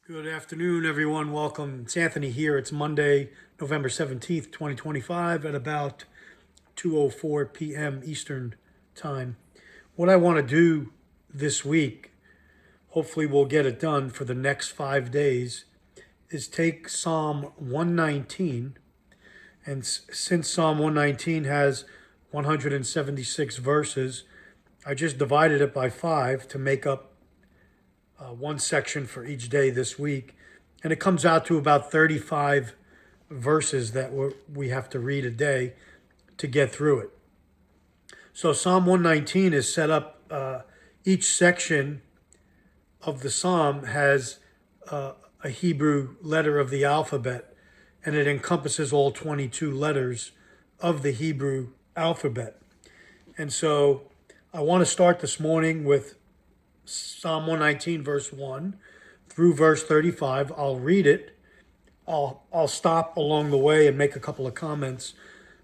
Good afternoon, everyone. Welcome. It's Anthony here. It's Monday, November 17th, 2025 at about 2:04 p.m. Eastern Time. What I want to do this week, hopefully we'll get it done for the next 5 days, is take Psalm 119. And since Psalm 119 has 176 verses, I just divided it by 5 to make up one section for each day this week. And it comes out to about 35 verses that we have to read a day to get through it. So Psalm 119 is set up, each section of the psalm has a Hebrew letter of the alphabet, and it encompasses all 22 letters of the Hebrew alphabet. And so I want to start this morning with Psalm 119, verse 1 through verse 35. I'll read it. I'll stop along the way and make a couple of comments.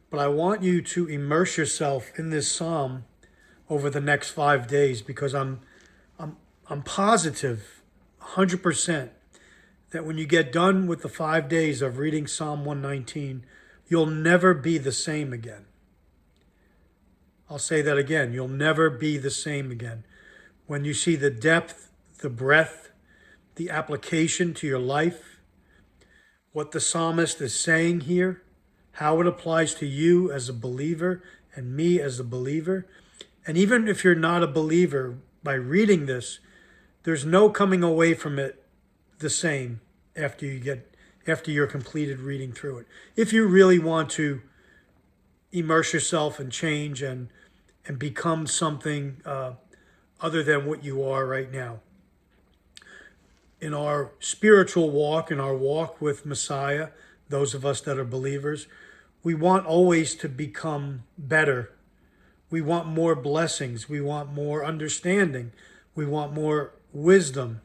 But I want you to immerse yourself in this psalm over the next 5 days, because I'm positive 100% that when you get done with the 5 days of reading Psalm 119, you'll never be the same again. I'll say that again. You'll never be the same again. When you see the depth, the breadth, the application to your life, what the psalmist is saying here, how it applies to you as a believer and me as a believer. And even if you're not a believer, by reading this, there's no coming away from it the same after you're completed reading through it. If you really want to immerse yourself and change and become something other than what you are right now. In our spiritual walk, in our walk with Messiah, those of us that are believers, we want always to become better. We want more blessings. We want more understanding. We want more wisdom.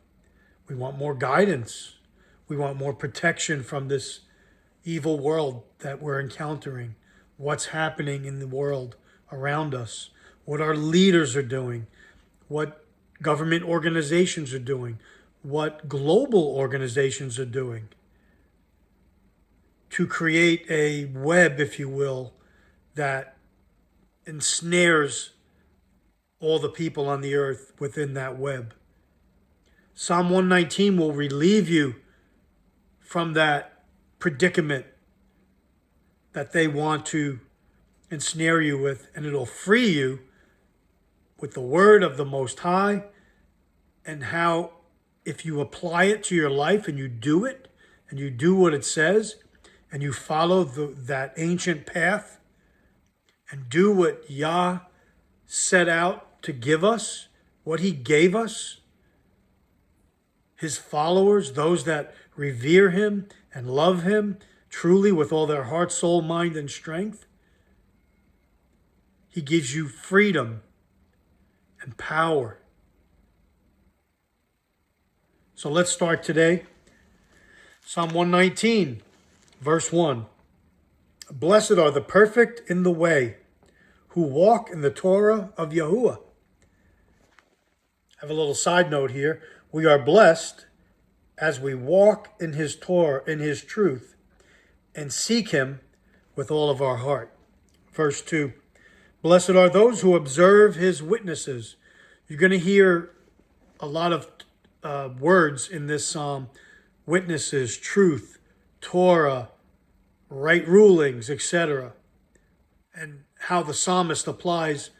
We want more guidance. We want more protection from this evil world that we're encountering. What's happening in the world around us. What our leaders are doing. What government organizations are doing, what global organizations are doing to create a web, if you will, that ensnares all the people on the earth within that web. Psalm 119 will relieve you from that predicament that they want to ensnare you with, and it'll free you with the word of the Most High, and how if you apply it to your life and you do it, and you do what it says, and you follow that ancient path, and do what Yah set out to give us, what he gave us, his followers, those that revere him and love him truly with all their heart, soul, mind, and strength, he gives you freedom and power. So let's start today. Psalm 119, verse 1. Blessed are the perfect in the way, who walk in the Torah of Yehua. I have a little side note here. We are blessed as we walk in his Torah, in his truth, and seek him with all of our heart. Verse 2. Blessed are those who observe his witnesses. You're going to hear a lot of words in this psalm. Witnesses, truth, Torah, right rulings, etc. And how the psalmist applies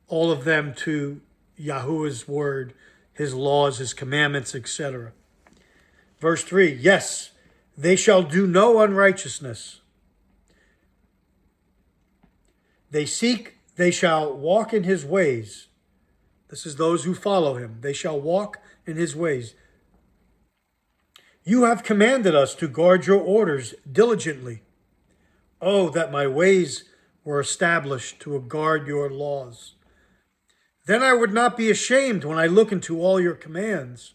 all of them to Yahuwah's word, his laws, his commandments, etc. Verse 3, yes, they shall do no unrighteousness. They shall walk in his ways. This is those who follow him. They shall walk in his ways. You have commanded us to guard your orders diligently. Oh, that my ways were established to guard your laws. Then I would not be ashamed when I look into all your commands.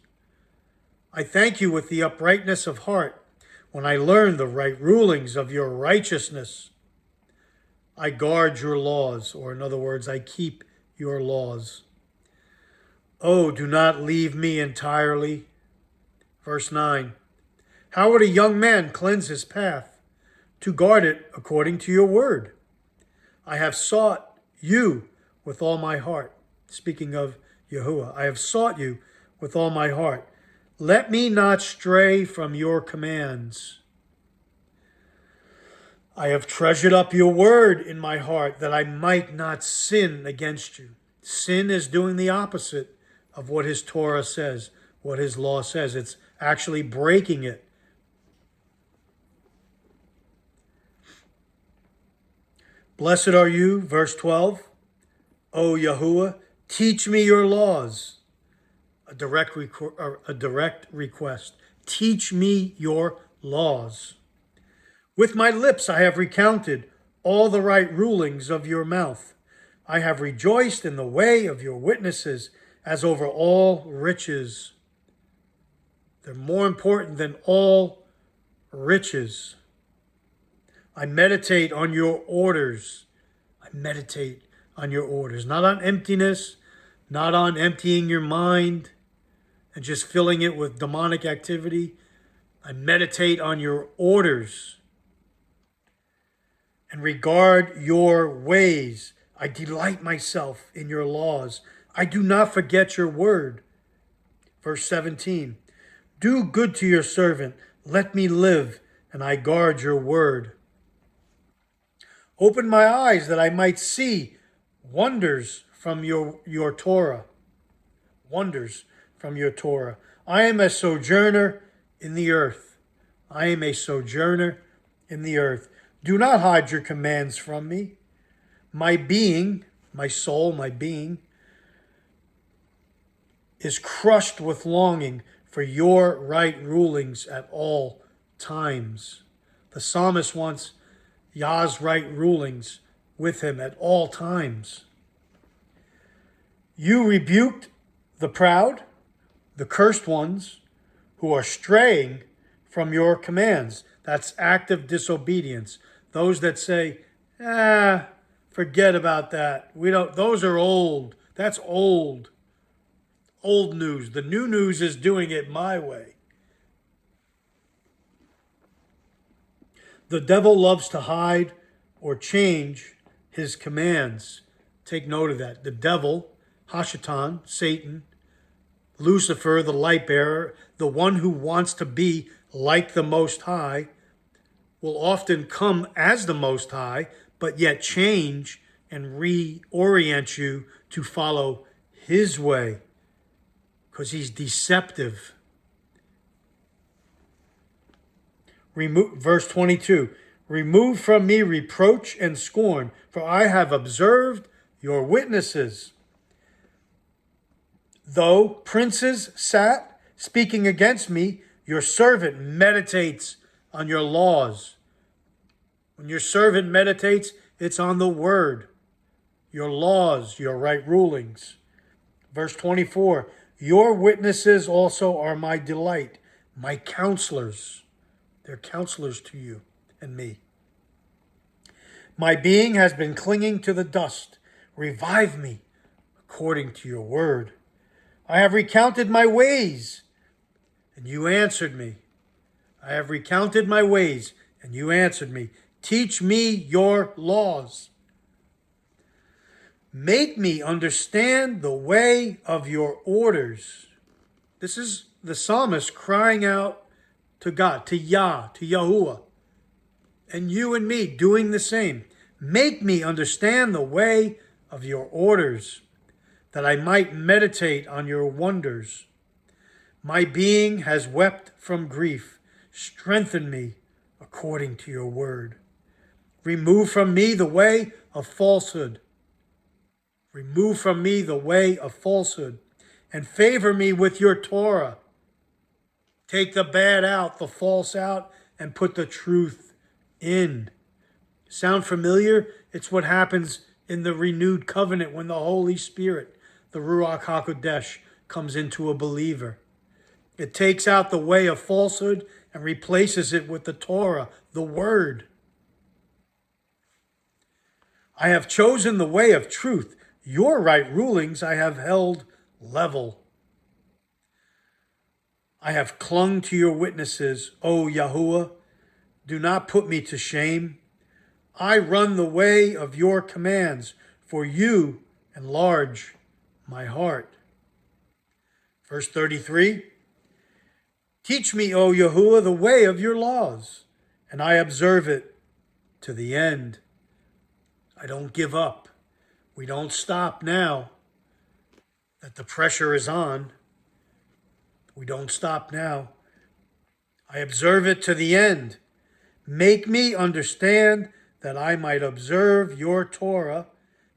I thank you with the uprightness of heart when I learn the right rulings of your righteousness. I guard your laws, or in other words, I keep your laws. Oh, do not leave me entirely, Verse 9. How would a young man cleanse his path? To guard it according to your word. I have sought you with all my heart. Speaking of Yehua, I have sought you with all my heart. Let me not stray from your commands. I have treasured up your word in my heart that I might not sin against you. Sin is doing the opposite of what his Torah says, what his law says. It's actually breaking it. Blessed are you, verse 12. O Yehua, teach me your laws. A direct request. Teach me your laws. With my lips I have recounted all the right rulings of your mouth. I have rejoiced in the way of your witnesses as over all riches. They're more important than all riches. I meditate on your orders. I meditate on your orders. Not on emptiness, not on emptying your mind and just filling it with demonic activity. I meditate on your orders and regard your ways. I delight myself in your laws. I do not forget your word. Verse 17. Do good to your servant. Let me live, and I guard your word. Open my eyes that I might see wonders from your Torah. Wonders from your Torah. I am a sojourner in the earth. I am a sojourner in the earth. Do not hide your commands from me. My being, my soul, my being, is crushed with longing for your right rulings at all times. The psalmist wants Yah's right rulings with him at all times. You rebuked the proud, the cursed ones who are straying from your commands. That's active disobedience. Those that say, forget about that. Those are old. That's old. Old news. The new news is doing it my way. The devil loves to hide or change his commands. Take note of that. The devil, Hashatan, Satan, Lucifer, the light bearer, the one who wants to be like the Most High, will often come as the Most High, but yet change and reorient you to follow his way, because he's deceptive. Verse 22, remove from me reproach and scorn, for I have observed your witnesses. Though princes sat speaking against me, your servant meditates on your laws. When your servant meditates, it's on the word, your laws, your right rulings. Verse 24, your witnesses also are my delight, my counselors. They're counselors to you and me. My being has been clinging to the dust. Revive me according to your word. I have recounted my ways, and you answered me. I have recounted my ways, and you answered me. Teach me your laws. Make me understand the way of your orders. This is the psalmist crying out to God, to Yah, to Yahuwah, and you and me doing the same. Make me understand the way of your orders, that I might meditate on your wonders. My being has wept from grief. Strengthen me according to your word. Remove from me the way of falsehood. Remove from me the way of falsehood, and favor me with your Torah. Take the bad out, the false out, and put the truth in. Sound familiar? It's what happens in the renewed covenant when the Holy Spirit, the Ruach HaKodesh, comes into a believer. It takes out the way of falsehood and replaces it with the Torah, the Word. I have chosen the way of truth. Your right rulings I have held level. I have clung to your witnesses, O Yahweh. Do not put me to shame. I run the way of your commands, for you enlarge my heart. Verse 33, teach me, O Yahweh, the way of your laws, and I observe it to the end. I don't give up. We don't stop now that the pressure is on. We don't stop now. I observe it to the end. Make me understand that I might observe your Torah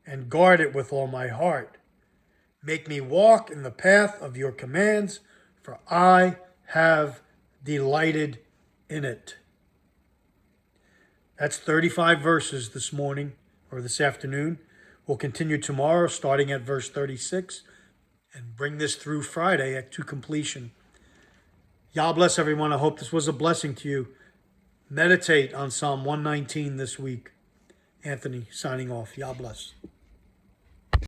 and guard it with all my heart. Make me walk in the path of your commands, for I have delighted in it. That's 35 verses this morning or this afternoon. We'll continue tomorrow starting at verse 36 and bring this through Friday to completion. Yah bless everyone. I hope this was a blessing to you. Meditate on Psalm 119 this week. Anthony signing off. Yah bless.